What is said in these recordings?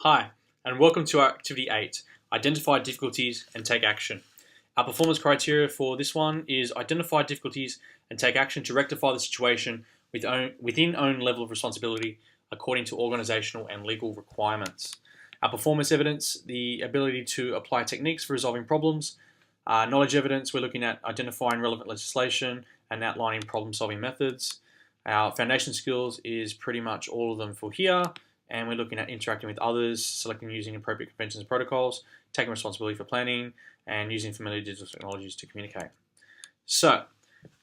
Hi, and welcome to our Activity 8, Identify Difficulties and Take Action. Our performance criteria for this one is identify difficulties and take action to rectify the situation within own level of responsibility according to organisational and legal requirements. Our performance evidence, the ability to apply techniques for resolving problems. Knowledge evidence, we're looking at identifying relevant legislation and outlining problem-solving methods. Our foundation skills is pretty much all of them for here. And we're looking at interacting with others, selecting using appropriate conventions and protocols, taking responsibility for planning, and using familiar digital technologies to communicate. So,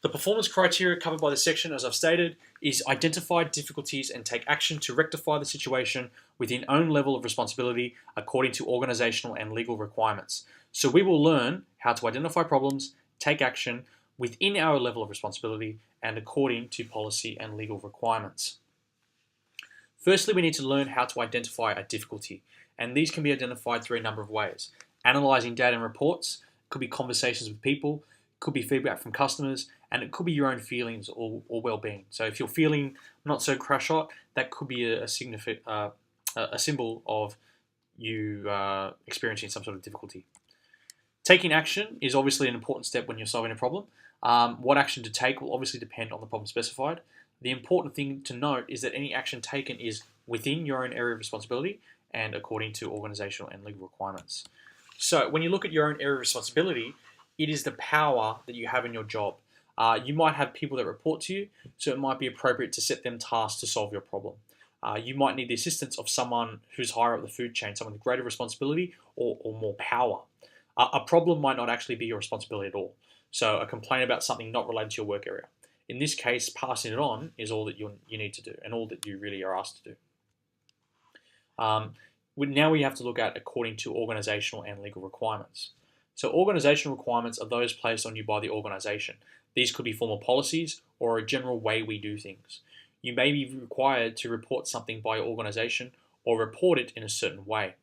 the performance criteria covered by this section, as I've stated, is identify difficulties and take action to rectify the situation within own level of responsibility according to organisational and legal requirements. So we will learn how to identify problems, take action within our level of responsibility and according to policy and legal requirements. Firstly, we need to learn how to identify a difficulty, and these can be identified through a number of ways. Analysing data and reports, could be conversations with people, could be feedback from customers, and it could be your own feelings or well-being. So if you're feeling not so crash-hot, that could be a symbol of you experiencing some sort of difficulty. Taking action is obviously an important step when you're solving a problem. What action to take will obviously depend on the problem specified. The important thing to note is that any action taken is within your own area of responsibility and according to organisational and legal requirements. So when you look at your own area of responsibility, it is the power that you have in your job. You might have people that report to you, so it might be appropriate to set them tasks to solve your problem. You might need the assistance of someone who's higher up the food chain, someone with greater responsibility or more power. A problem might not actually be your responsibility at all. So a complaint about something not related to your work area. In this case, passing it on is all that you need to do and all that you really are asked to do. Now we have to look at according to organisational and legal requirements. So organisational requirements are those placed on you by the organisation. These could be formal policies or a general way we do things. You may be required to report something by your organisation or report it in a certain way.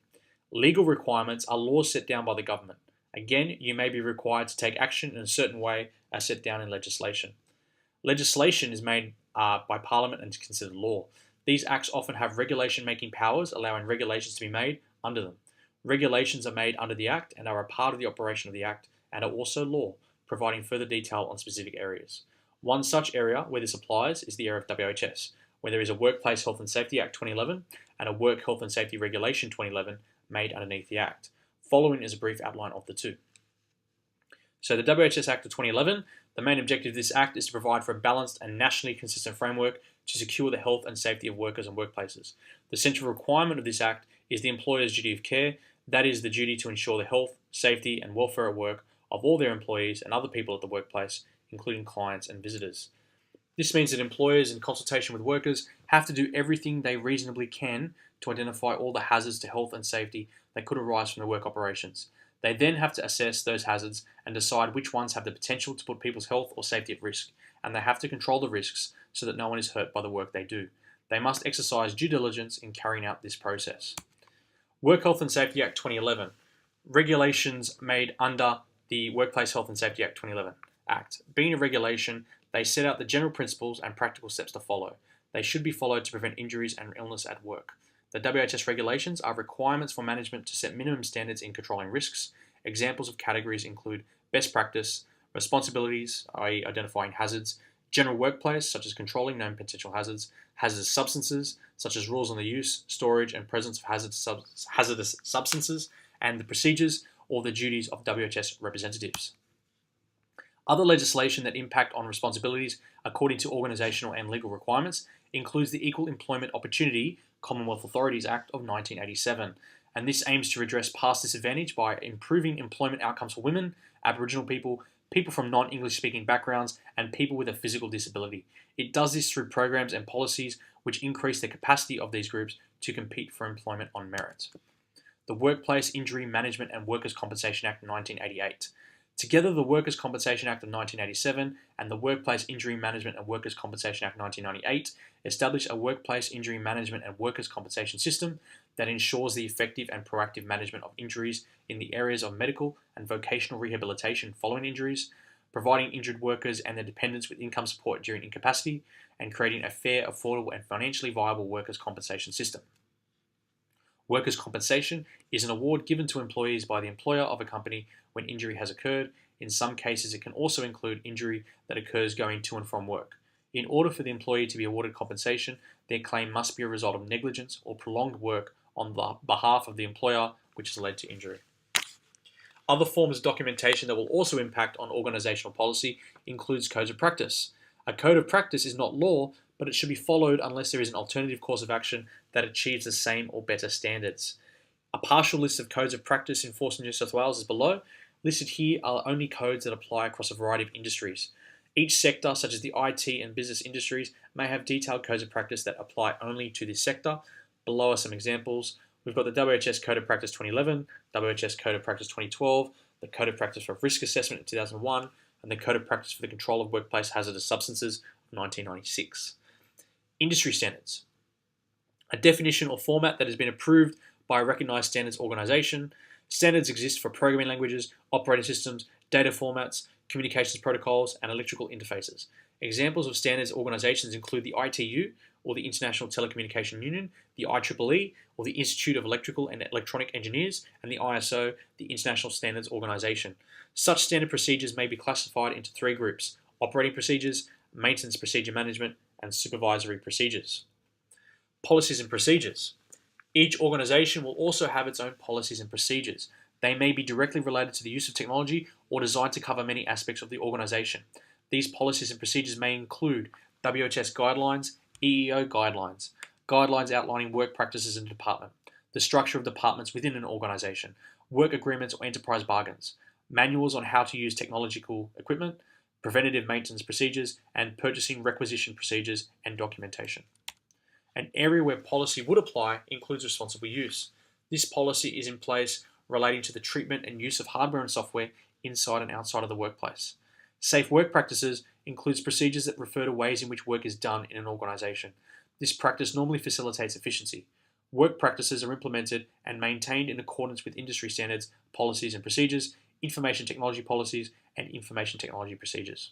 Legal requirements are laws set down by the government. Again, you may be required to take action in a certain way as set down in legislation. Legislation is made by Parliament and is considered law. These acts often have regulation-making powers, allowing regulations to be made under them. Regulations are made under the Act and are a part of the operation of the Act and are also law, providing further detail on specific areas. One such area where this applies is the area of WHS, where there is a Workplace Health and Safety Act 2011 and a Work Health and Safety Regulation 2011 made underneath the Act. Following is a brief outline of the two. So the WHS Act of 2011, the main objective of this Act is to provide for a balanced and nationally consistent framework to secure the health and safety of workers and workplaces. The central requirement of this Act is the employer's duty of care, that is the duty to ensure the health, safety and welfare at work of all their employees and other people at the workplace, including clients and visitors. This means that employers, in consultation with workers, have to do everything they reasonably can to identify all the hazards to health and safety that could arise from the work operations. They then have to assess those hazards and decide which ones have the potential to put people's health or safety at risk, and they have to control the risks so that no one is hurt by the work they do. They must exercise due diligence in carrying out this process. Work Health and Safety Act 2011. Regulations made under the Workplace Health and Safety Act 2011 Act. Being a regulation, they set out the general principles and practical steps to follow. They should be followed to prevent injuries and illness at work. The WHS regulations are requirements for management to set minimum standards in controlling risks. Examples of categories include best practice, responsibilities, i.e. identifying hazards, general workplace, such as controlling known potential hazards, hazardous substances, such as rules on the use, storage, and presence of hazardous substances, and the procedures or the duties of WHS representatives. Other legislation that impact on responsibilities according to organisational and legal requirements includes the Equal Employment Opportunity Commonwealth Authorities Act of 1987, and this aims to redress past disadvantage by improving employment outcomes for women, Aboriginal people, people from non-English speaking backgrounds, and people with a physical disability. It does this through programs and policies which increase the capacity of these groups to compete for employment on merit. The Workplace Injury Management and Workers' Compensation Act 1988. Together, the Workers' Compensation Act of 1987 and the Workplace Injury Management and Workers' Compensation Act 1998 establish a workplace injury management and workers' compensation system that ensures the effective and proactive management of injuries in the areas of medical and vocational rehabilitation following injuries, providing injured workers and their dependents with income support during incapacity, and creating a fair, affordable and financially viable workers' compensation system. Workers' compensation is an award given to employees by the employer of a company when injury has occurred. In some cases, it can also include injury that occurs going to and from work. In order for the employee to be awarded compensation, their claim must be a result of negligence or prolonged work on the behalf of the employer which has led to injury. Other forms of documentation that will also impact on organisational policy includes codes of practice. A code of practice is not law, but it should be followed unless there is an alternative course of action that achieves the same or better standards. A partial list of codes of practice enforced in New South Wales is below. Listed here are only codes that apply across a variety of industries. Each sector, such as the IT and business industries, may have detailed codes of practice that apply only to this sector. Below are some examples. We've got the WHS Code of Practice 2011, WHS Code of Practice 2012, the Code of Practice for Risk Assessment in 2001, and the Code of Practice for the Control of Workplace Hazardous Substances of 1996. Industry standards. A definition or format that has been approved by a recognised standards organisation. Standards exist for programming languages, operating systems, data formats, communications protocols, and electrical interfaces. Examples of standards organisations include the ITU, or the International Telecommunication Union, the IEEE, or the Institute of Electrical and Electronic Engineers, and the ISO, the International Standards Organisation. Such standard procedures may be classified into three groups: operating procedures, maintenance procedure management, and supervisory procedures. Policies and procedures. Each organisation will also have its own policies and procedures. They may be directly related to the use of technology or designed to cover many aspects of the organisation. These policies and procedures may include WHS guidelines, EEO guidelines, guidelines outlining work practices in a department, the structure of departments within an organisation, work agreements or enterprise bargains, manuals on how to use technological equipment, preventative maintenance procedures, and purchasing requisition procedures and documentation. An area where policy would apply includes responsible use. This policy is in place relating to the treatment and use of hardware and software inside and outside of the workplace. Safe work practices includes procedures that refer to ways in which work is done in an organisation. This practice normally facilitates efficiency. Work practices are implemented and maintained in accordance with industry standards, policies and procedures, information technology policies, and information technology procedures.